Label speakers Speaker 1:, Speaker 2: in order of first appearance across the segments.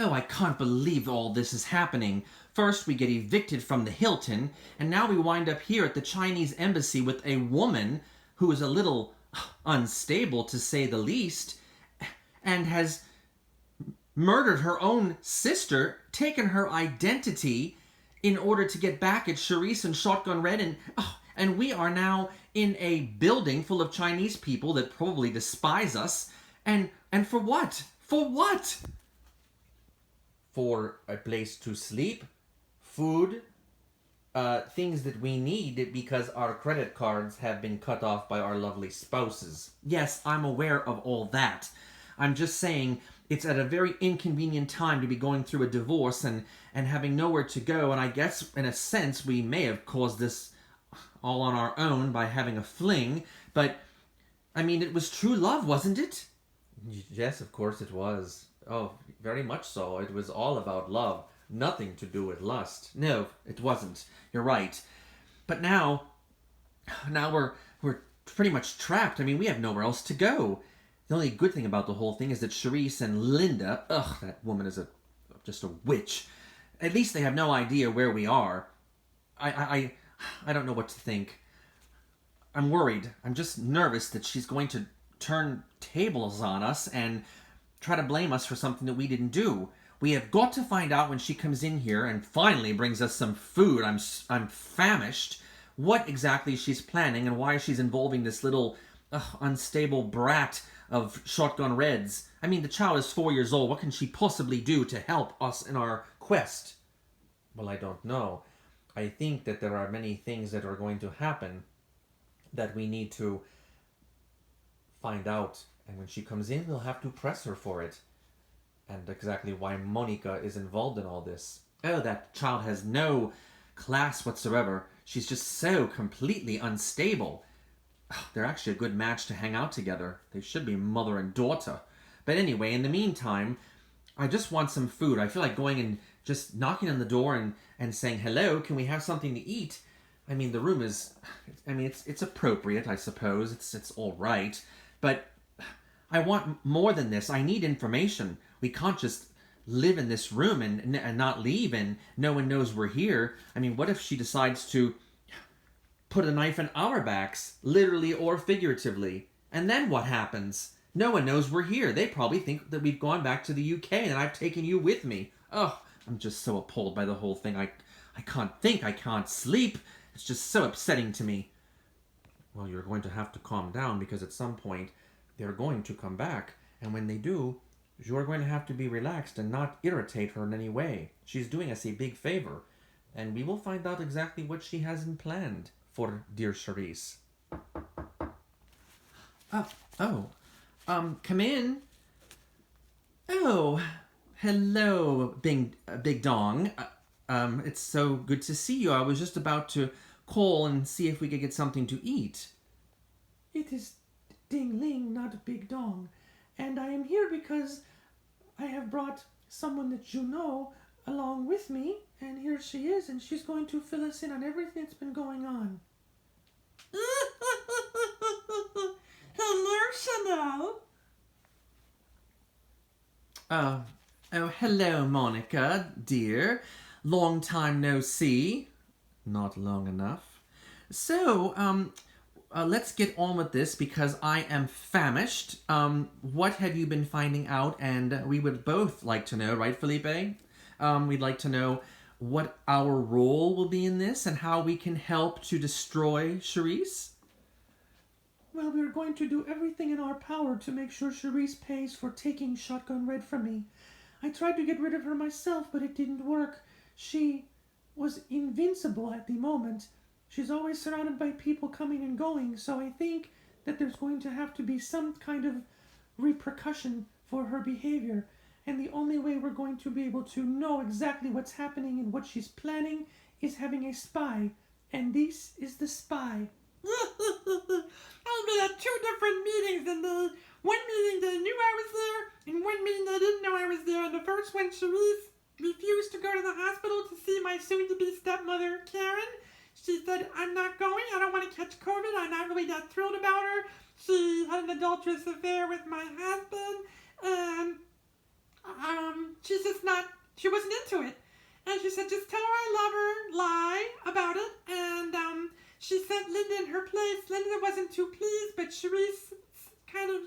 Speaker 1: Oh, I can't believe all this is happening. First, we get evicted from the Hilton, and now we wind up here at the Chinese embassy with a woman who is a little unstable, to say the least, and has murdered her own sister, taken her identity in order to get back at Charisse and Shotgun Red, and we are now in a building full of Chinese people that probably despise us, and for what? For what? For a place to sleep, food, things that we need because our credit cards have been cut off by our lovely spouses. Yes, I'm aware of all that. I'm just saying it's at a very inconvenient time to be going through a divorce and having nowhere to go, and I guess in a sense we may have caused this all on our own by having a fling, but I mean, it was true love, wasn't it? Yes, of course it was. Oh, very much so. It was all about love. Nothing to do with lust. No, it wasn't. You're right. But now we're pretty much trapped. I mean, we have nowhere else to go. The only good thing about the whole thing is that Charisse and Linda, that woman is just a witch. At least they have no idea where we are. I don't know what to think. I'm worried. I'm just nervous that she's going to turn tables on us and try to blame us for something that we didn't do. We have got to find out when she comes in here and finally brings us some food. I'm famished. What exactly she's planning and why she's involving this little unstable brat of Shotgun Reds. I mean, the child is 4 years old. What can she possibly do to help us in our quest? Well, I don't know. I think that there are many things that are going to happen that we need to find out. And when she comes in, we'll have to press her for it. And exactly why Monica is involved in all this. Oh, that child has no class whatsoever. She's just so completely unstable. They're actually a good match to hang out together. They should be mother and daughter. But anyway, in the meantime, I just want some food. I feel like going and just knocking on the door and saying, hello, can we have something to eat? I mean, the room is, it's appropriate, I suppose. It's all right. But I want more than this. I need information. We can't just live in this room and not leave and no one knows we're here. I mean, what if she decides to put a knife in our backs, literally or figuratively? And then what happens? No one knows we're here. They probably think that we've gone back to the UK and I've taken you with me. Oh, I'm just so appalled by the whole thing. I can't think. I can't sleep. It's just so upsetting to me. Well, you're going to have to calm down because at some point they're going to come back. And when they do, you're going to have to be relaxed and not irritate her in any way. She's doing us a big favor. And we will find out exactly what she hasn't planned for dear Charisse. Come in. Oh, hello, Big Dong. It's so good to see you. I was just about to call and see if we could get something to eat.
Speaker 2: It is Ding Ling, not Big Dong. And I am here because I have brought someone that you know along with me. And here she is, and she's going to fill us in on everything that's been going on.
Speaker 3: Hello, Chanel.
Speaker 1: Oh, hello, Monica, dear. Long time no see. Not long enough. So, let's get on with this because I am famished. What have you been finding out? And we would both like to know, right, Felipe? We'd like to know what our role will be in this and how we can help to destroy Charisse.
Speaker 2: Well, we're going to do everything in our power to make sure Charisse pays for taking Shotgun Red from me. I tried to get rid of her myself, but it didn't work. She was invincible at the moment. She's always surrounded by people coming and going, so I think that there's going to have to be some kind of repercussion for her behavior. And the only way we're going to be able to know exactly what's happening and what she's planning is having a spy. And this is the spy.
Speaker 3: I've been at 2 different meetings, and one meeting they knew I was there, and one meeting they didn't know I was there. And the first one, Charisse refused to go to the hospital to see my soon-to-be stepmother, Karen. She said, I'm not going, I don't want to catch COVID, I'm not really that thrilled about her. She had an adulterous affair with my husband, and she wasn't into it. And she said, just tell her I love her, lie about it. And she sent Linda in her place. Linda wasn't too pleased, but Charisse kind of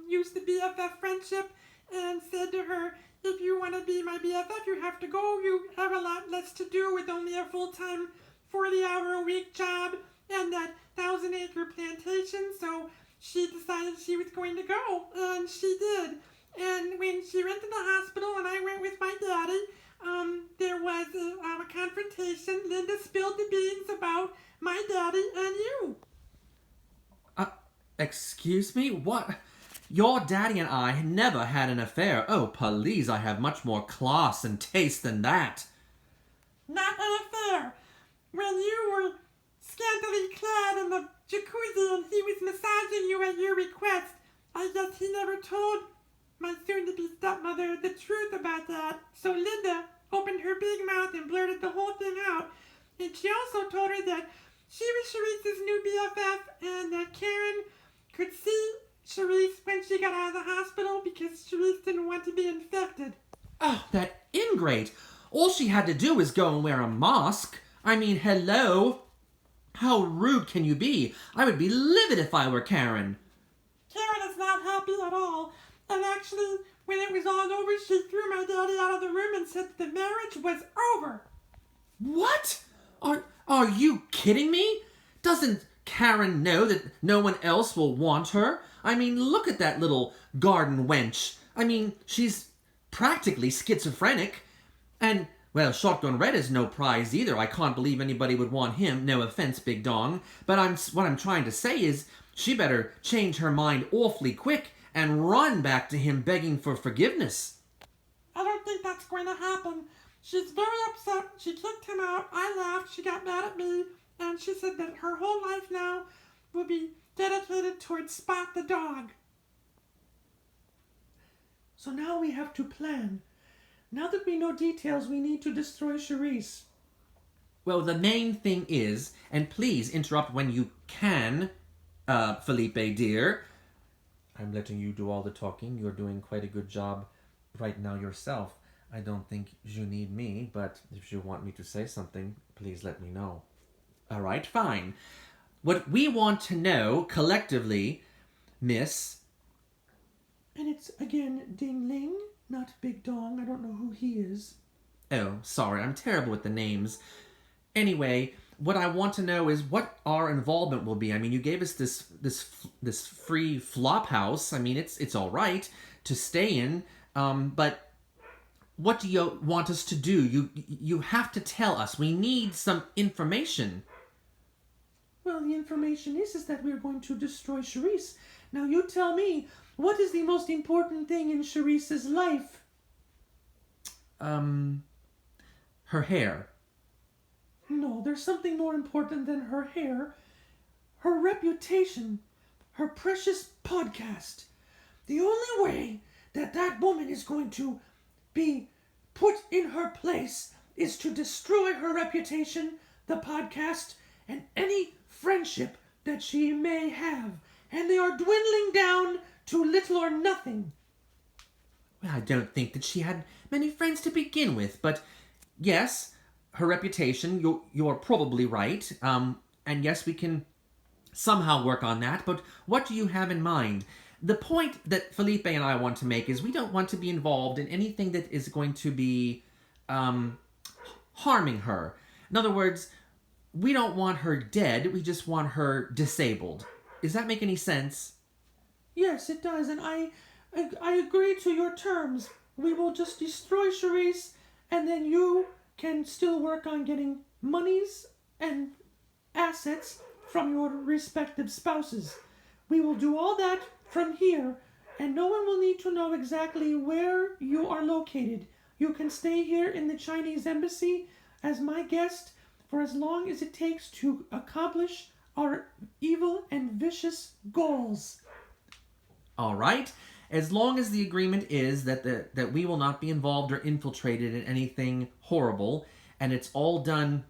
Speaker 3: used the BFF friendship and said to her, if you want to be my BFF, you have to go. You have a lot less to do with only a full-time 40-hour-a-week job and that 1,000-acre plantation. So she decided she was going to go, and she did. And when she went to the hospital and I went with my daddy, there was a confrontation. Linda spilled the beans about my daddy and you.
Speaker 1: Excuse me? What? Your daddy and I never had an affair. Oh, please, I have much more class and taste than that.
Speaker 3: Not an affair. When you were scantily clad in the jacuzzi and he was massaging you at your request, I guess he never told my soon-to-be stepmother the truth about that. So Linda opened her big mouth and blurted the whole thing out. And she also told her that she was Charisse's new BFF and that Karen could see Charisse when she got out of the hospital because Charisse didn't want to be infected.
Speaker 1: Oh, that ingrate. All she had to do was go and wear a mask. I mean, hello? How rude can you be? I would be livid if I were Karen.
Speaker 3: Karen is not happy at all. And actually, when it was all over, she threw my daddy out of the room and said the marriage was over.
Speaker 1: What? Are you kidding me? Doesn't Karen know that no one else will want her? I mean, look at that little garden wench. I mean, she's practically schizophrenic. And, well, Shotgun Red is no prize either. I can't believe anybody would want him. No offense, Big Dong. But what I'm trying to say is she better change her mind awfully quick and run back to him begging for forgiveness.
Speaker 3: I don't think that's going to happen. She's very upset. She kicked him out. I laughed. She got mad at me. And she said that her whole life now will be dedicated towards Spot the dog.
Speaker 2: So now we have to plan. Now that we know details, we need to destroy Charisse.
Speaker 1: Well, the main thing is, and please interrupt when you can, Felipe dear. I'm letting you do all the talking. You're doing quite a good job right now yourself. I don't think you need me, but if you want me to say something, please let me know. All right, fine. What we want to know collectively, Miss...
Speaker 2: And it's, again, Ding Ling, not Big Dong. I don't know who he is.
Speaker 1: Oh, sorry, I'm terrible with the names. Anyway, what I want to know is what our involvement will be. I mean, you gave us this free flop house. I mean, it's all right to stay in, but what do you want us to do? You have to tell us. We need some information.
Speaker 2: Well, the information is that we're going to destroy Charisse. Now, you tell me, what is the most important thing in Charisse's life?
Speaker 1: Her hair.
Speaker 2: No, there's something more important than her hair. Her reputation. Her precious podcast. The only way that woman is going to be put in her place is to destroy her reputation, the podcast, and any friendship that she may have. And they are dwindling down to little or nothing.
Speaker 1: Well, I don't think that she had many friends to begin with, but yes, her reputation, you're probably right. And yes, we can somehow work on that, but what do you have in mind? The point that Felipe and I want to make is we don't want to be involved in anything that is going to be harming her. In other words, we don't want her dead, we just want her disabled. Does that make any sense?
Speaker 2: Yes, it does, and I agree to your terms. We will just destroy Charisse, and then you can still work on getting monies and assets from your respective spouses. We will do all that from here, and no one will need to know exactly where you are located. You can stay here in the Chinese embassy as my guest for as long as it takes to accomplish our evil and vicious goals.
Speaker 1: All right. As long as the agreement is that we will not be involved or infiltrated in anything horrible, and it's all done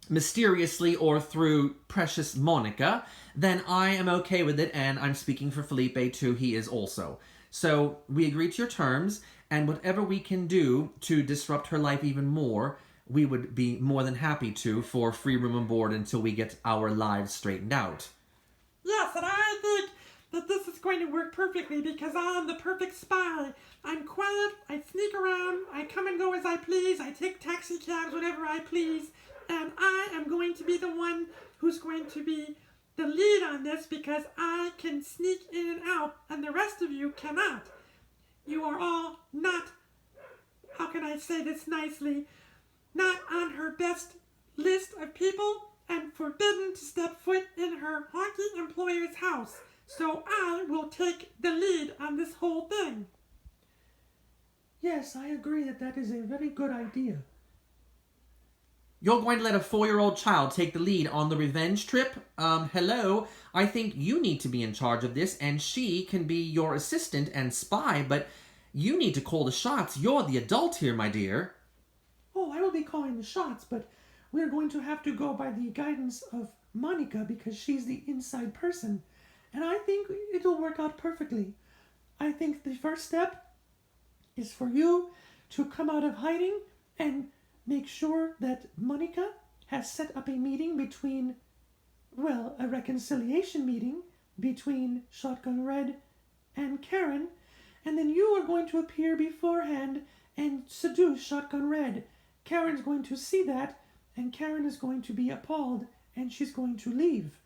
Speaker 1: mysteriously or through precious Monica, then I am okay with it, and I'm speaking for Felipe too, he is also. So we agree to your terms, and whatever we can do to disrupt her life even more, we would be more than happy to for free room and board until we get our lives straightened out.
Speaker 3: Yes, and I think that this is going to work perfectly because I'm the perfect spy. I'm quiet, I sneak around, I come and go as I please, I take taxi cabs whenever I please, and I am going to be the one who's going to be the lead on this because I can sneak in and out and the rest of you cannot. You are all not, how can I say this nicely, not on her best list of people and forbidden to step foot in her honky employer's house. So I will take the lead on this whole thing.
Speaker 2: Yes, I agree that is a very good idea.
Speaker 1: You're going to let a 4-year-old child take the lead on the revenge trip? Hello? I think you need to be in charge of this, and she can be your assistant and spy, but you need to call the shots. You're the adult here, my dear.
Speaker 2: Oh, I will be calling the shots, but we're going to have to go by the guidance of Monica because she's the inside person. And I think it'll work out perfectly. I think the first step is for you to come out of hiding and make sure that Monica has set up a meeting between, well, a reconciliation meeting between Shotgun Red and Karen, and then you are going to appear beforehand and seduce Shotgun Red. Karen's going to see that, and Karen is going to be appalled, and she's going to leave.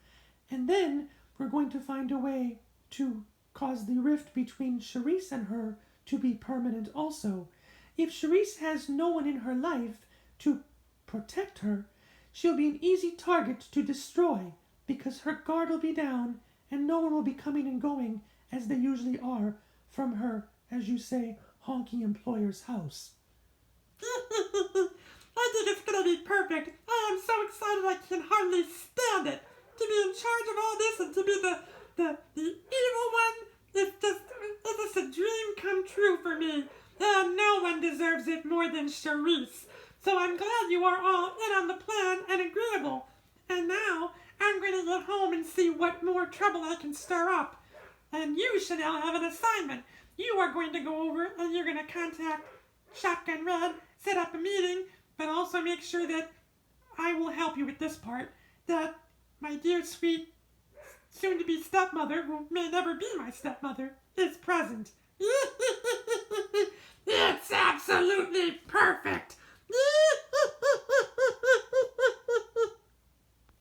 Speaker 2: And then we're going to find a way to cause the rift between Charisse and her to be permanent also. If Charisse has no one in her life to protect her, she'll be an easy target to destroy because her guard will be down and no one will be coming and going as they usually are from her, as you say, honky employer's house.
Speaker 3: I think it's going to be perfect. I am so excited I can hardly stand it. To be in charge of all this and to be the evil one, it's just a dream come true for me. And no one deserves it more than Charisse. So I'm glad you are all in on the plan and agreeable. And now I'm going to get home and see what more trouble I can stir up. And you, Chanel, have an assignment. You are going to go over and you're going to contact Shotgun Red, set up a meeting, but also make sure that I will help you with this part, that my dear, sweet, soon-to-be stepmother, who may never be my stepmother, is present. It's absolutely perfect.